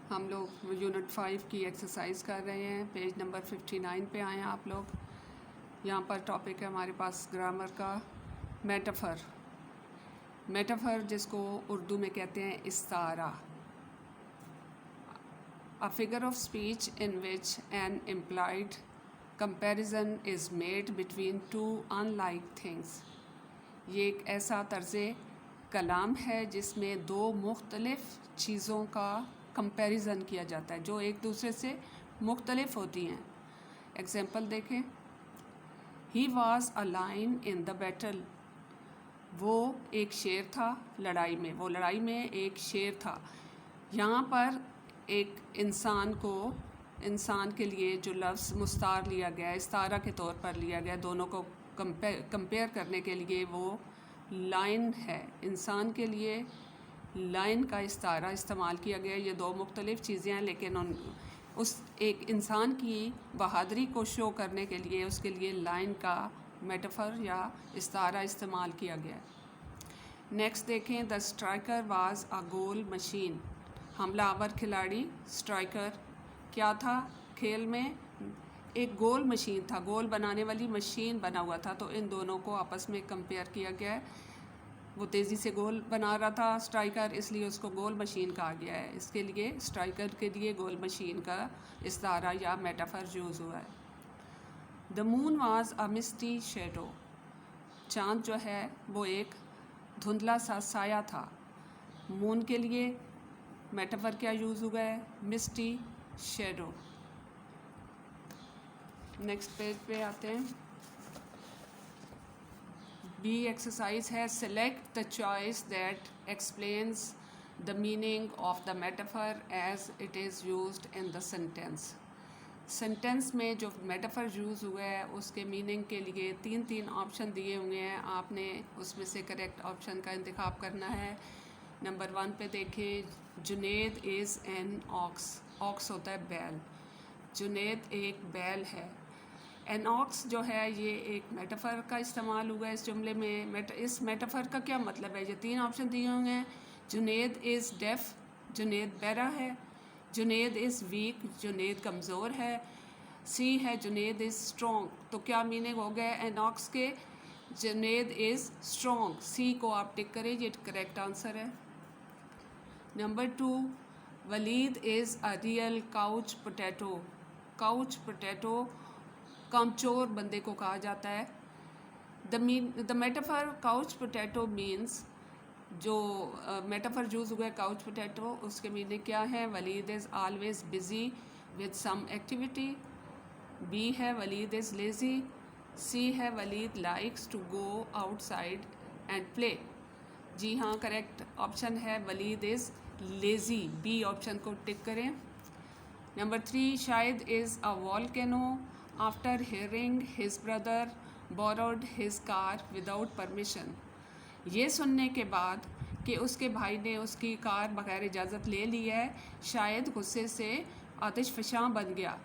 हम लोग यूनिट 5 की एक्सरसाइज कर रहे हैं। पेज नंबर 59 पे आए हैं आप लोग। यहाँ पर टॉपिक है हमारे पास ग्रामर का मेटाफर। मेटाफर जिसको उर्दू में कहते हैं इस्तारा। A figure of speech in which an implied comparison is made between two unlike things. ये एक ऐसा तर्ज़ कलाम है जिसमें दो मुख्तलिफ़ चीज़ों का कंपैरिजन किया जाता है जो एक दूसरे से मुख्तलिफ होती हैं। एग्जाम्पल देखें। He was a lion in the battle. वो एक शेर था लड़ाई में। वो लड़ाई में एक शेर था। यहाँ पर एक इंसान के लिए जो लफ्ज़ मुस्तार लिया गया है, इस्तारा के तौर पर लिया गया, दोनों को कंपेयर करने के लिए वो लाइन है। इंसान के लिए लाइन का इस्तारा इस्तेमाल किया गया। ये दो मुख्तलिफ़ चीज़ें हैं, लेकिन उस एक इंसान की बहादुरी को शो करने के लिए उसके लिए लाइन का मेटाफर या इस्तारा इस्तेमाल किया गया। नेक्स्ट देखें। The striker was a goal machine. हमलावर खिलाड़ी स्ट्राइकर क्या था खेल में? एक गोल मशीन था। गोल बनाने वाली मशीन बना हुआ था। तो इन दोनों को आपस में कंपेयर किया गया है। वो तेज़ी से गोल बना रहा था स्ट्राइकर, इसलिए उसको गोल मशीन कहा गया है। इसके लिए स्ट्राइकर के लिए गोल मशीन का इस्तारा या मेटाफर यूज़ हुआ है। The moon was a misty shadow. चाँद जो है वो एक धुंधला सा साया था। मून के लिए मेटाफर क्या यूज़ हुआ है? मिस्टी शेडो। नेक्स्ट पेज पे आते हैं। बी एक्सरसाइज है select the choice that explains the meaning of the metaphor as it is used in the sentence. Sentence में जो मेटाफर यूज़ हुआ है उसके मीनिंग के लिए तीन ऑप्शन दिए हुए हैं। आपने उसमें से करेक्ट ऑप्शन का इंतखाब करना है। नंबर 1 पे देखें। Junaid is an ox. Ox होता है बैल। जुनेद एक बैल है। एन ऑक्स जो है ये एक मेटाफर का इस्तेमाल हुआ है इस जुमले में। इस मेटाफर का क्या मतलब है? ये 3 ऑप्शन दिए हुए हैं। Junaid is def. जुनेद बहरा है। Junaid is week. जुनेद कमज़ोर है। सी है जुनेद इज़ स्ट्रॉन्ग। तो क्या मीनिंग हो गया एन ऑक्स के? Junaid is strong. सी को आप टिक करें, ये करेक्ट आंसर है। Number 2, Waleed is a real couch potato. Couch potato कामचोर बंदे को कहा जाता है। The metaphor couch potato means जो मेटाफर यूज़ हुआ है काउच पोटैटो, उसके मीनिंग क्या है? Waleed is always busy with some activity. B है वलीद इज़ लेज़ी। सी है Waleed likes to go outside and play. जी हाँ, करेक्ट ऑप्शन है Waleed is lazy. B option को टिक करें। Number 3, Shahid is a volcano after hearing his brother borrowed his car without permission. ये सुनने के बाद कि उसके भाई ने उसकी कार बगैर इजाज़त ले ली है, शायद गुस्से से आतिशफ़शां बन गया।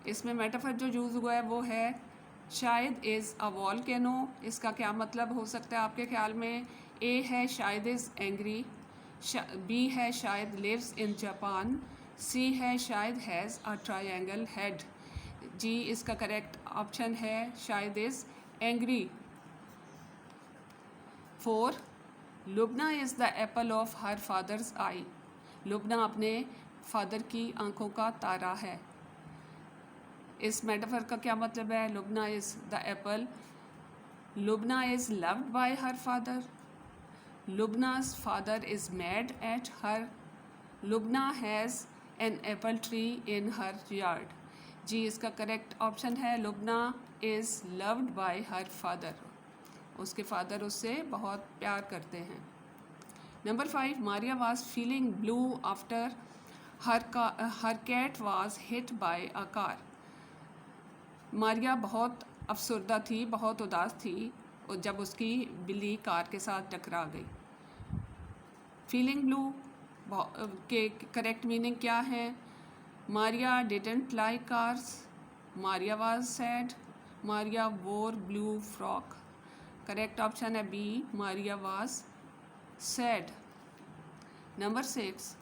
इसमें मेटाफर जो यूज़ हुआ है वो है शायद इज़ अ वॉल्केनो। इसका क्या मतलब हो सकता है आपके ख्याल में? ए है शायद इज़ एंग्री। बी है शायद लिव्स इन जापान। सी है Shahid has a triangle head. जी इसका करेक्ट ऑप्शन है Shahid is angry. 4, Lubna is the apple of her father's eye. Lubna अपने फादर की आंखों का तारा है। इस मेटाफर का क्या मतलब है? Lubna is the apple. Lubna is loved by her father. Lubna's father is mad at her. Lubna has an apple tree in her yard. जी इसका करेक्ट ऑप्शन है Lubna is loved by her father. उसके फादर उससे बहुत प्यार करते हैं। Number 5, Maria was feeling blue after her cat was hit by a car. Maria बहुत अफसरदा थी, बहुत उदास थी और जब उसकी बिल्ली कार के साथ टकरा गई। फीलिंग ब्लू के करेक्ट मीनिंग क्या है? Maria didn't like cars. Maria was sad. Maria wore blue frock. Correct option है B, Maria was sad. Number 6,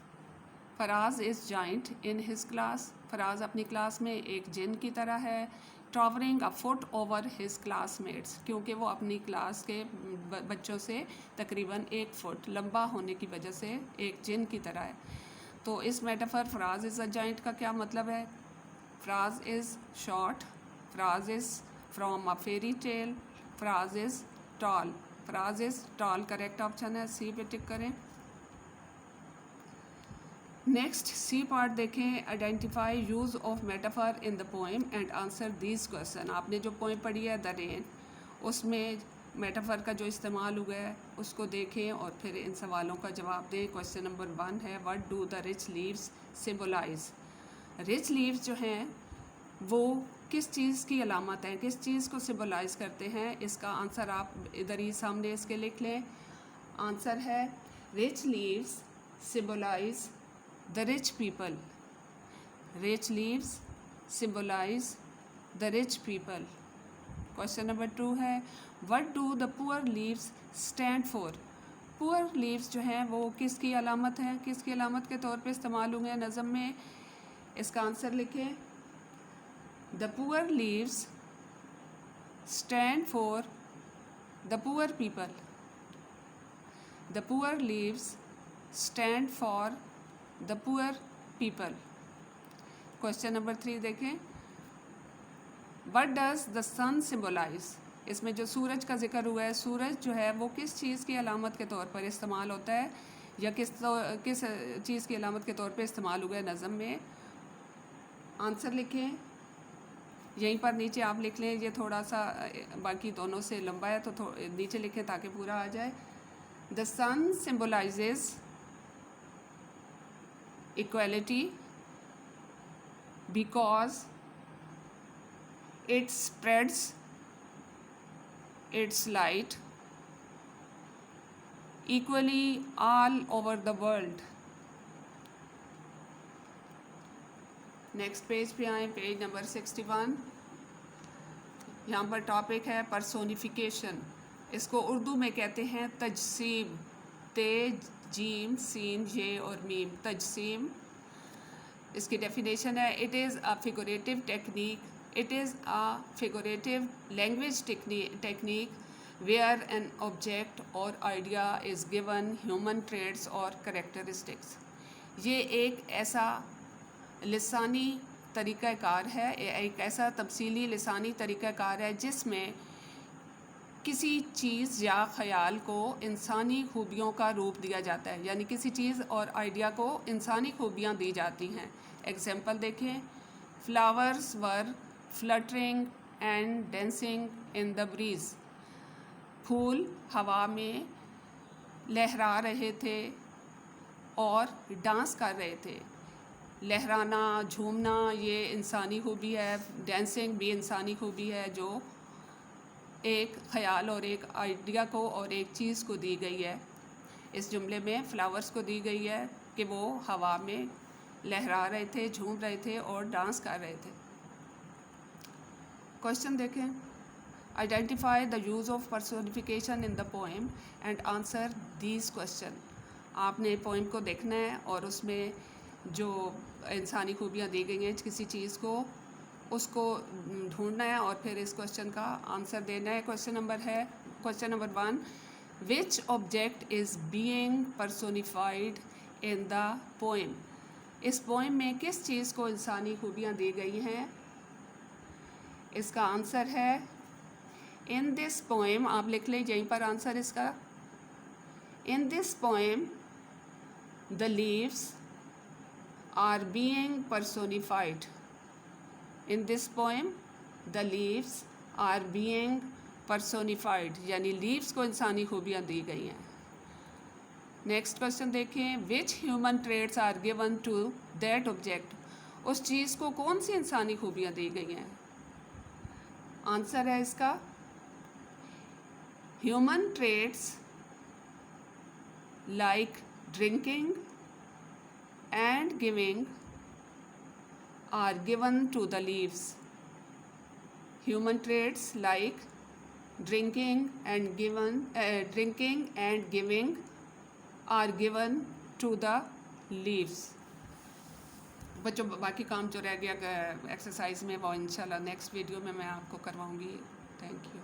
Faraz is giant in his class, Faraz अपनी क्लास में एक जिन की तरह है। Towering a foot over his classmates, क्योंकि वो अपनी क्लास के बच्चों से तकरीबन 1 फुट लंबा होने की वजह से एक जिन की तरह है। तो इस metaphor Faraz is a giant का क्या मतलब है? Faraz is short, Faraz is from a fairy tale, Faraz is tall. Faraz is tall correct option है, सी पे टिक करें। नेक्स्ट सी पार्ट देखें, identify use of metaphor in the poem and answer these question. आपने जो पोएम पढ़ी है द रेन, उसमें metaphor का जो इस्तेमाल हुआ है उसको देखें और फिर इन सवालों का जवाब दें। क्वेश्चन नंबर 1 है, what do the rich leaves symbolise? Rich leaves जो हैं वो किस चीज़ की अलामत है, किस चीज़ को सिम्बोलाइज करते हैं? इसका आंसर आप इधर ही सामने इसके लिख लें। आंसर है rich leaves symbolise the rich people. Rich leaves symbolize the rich people. Question number 2 है, what do the poor leaves stand for? poor leaves जो हैं वो किसकी अलामत हैं, किसकी अलामत के तौर पे इस्तेमाल होंगे नज़म में? इसका आंसर लिखें। the poor leaves stand for the poor people. the poor leaves stand for the poor people. Question number 3 देखें, what does the sun symbolise? इसमें जो सूरज का जिक्र हुआ है, सूरज जो है वो किस चीज़ की अलामत के तौर पर इस्तेमाल होता है या किस चीज़ की अलामत के तौर पर इस्तेमाल हुआ है नज़म में? आंसर लिखें, यहीं पर नीचे आप लिख लें। ये थोड़ा सा बाकी दोनों से लंबा है तो नीचे लिखें ताकि पूरा आ जाए। The sun symbolises equality because it spreads its light equally all over the world. Next page पे आए, पेज नंबर 61। यहाँ पर टॉपिक है पर्सोनिफिकेशन। इसको उर्दू में कहते हैं तजसीम, तेज जीम सीन ये और मीम, तजसीम। इसकी डेफिनेशन है, it is a figurative technique, it is a figurative language technique where an object और idea is given human traits और करेक्टरिस्टिक्स। ये एक ऐसा लिसानी तरीक़ाकार है, एक ऐसा तफसीली लिसानी तरीक़ाकार है जिसमें किसी चीज़ या ख़याल को इंसानी खूबियों का रूप दिया जाता है, यानी किसी चीज़ और आइडिया को इंसानी खूबियाँ दी जाती हैं। एग्जाम्पल देखें, flowers were fluttering and dancing in the breeze. फूल हवा में लहरा रहे थे और डांस कर रहे थे। लहराना, झूमना ये इंसानी खूबी है, डांसिंग भी इंसानी खूबी है जो एक ख़याल और एक आइडिया को और एक चीज़ को दी गई है। इस जुमले में फ्लावर्स को दी गई है कि वो हवा में लहरा रहे थे, झूम रहे थे और डांस कर रहे थे। क्वेश्चन देखें, identify the use of personification in the poem and answer these question. आपने पोएम को देखना है और उसमें जो इंसानी खूबियाँ दी गई हैं किसी चीज़ को, उसको ढूंढना है और फिर इस क्वेश्चन का आंसर देना है। Question number 1, which object is being personified in the poem? इस पोएम में किस चीज़ को इंसानी खूबियाँ दी गई हैं? इसका आंसर है इन दिस पोएम, आप लिख लें यहीं पर आंसर इसका। In this poem the leaves are being personified. In this poem the leaves are being personified, यानी लीव्स को इंसानी खूबियाँ दी गई हैं। नेक्स्ट क्वेश्चन देखें, which human traits are given to that object? उस चीज़ को कौन सी इंसानी खूबियाँ दी गई हैं? आंसर है इसका human traits like drinking and giving are given to the leaves. Human traits like drinking and giving are given to the leaves. बच्चों बाकी काम जो रह गया एक्सरसाइज में वो इंशाल्लाह नेक्स्ट वीडियो में मैं आपको करवाऊँगी। Thank you.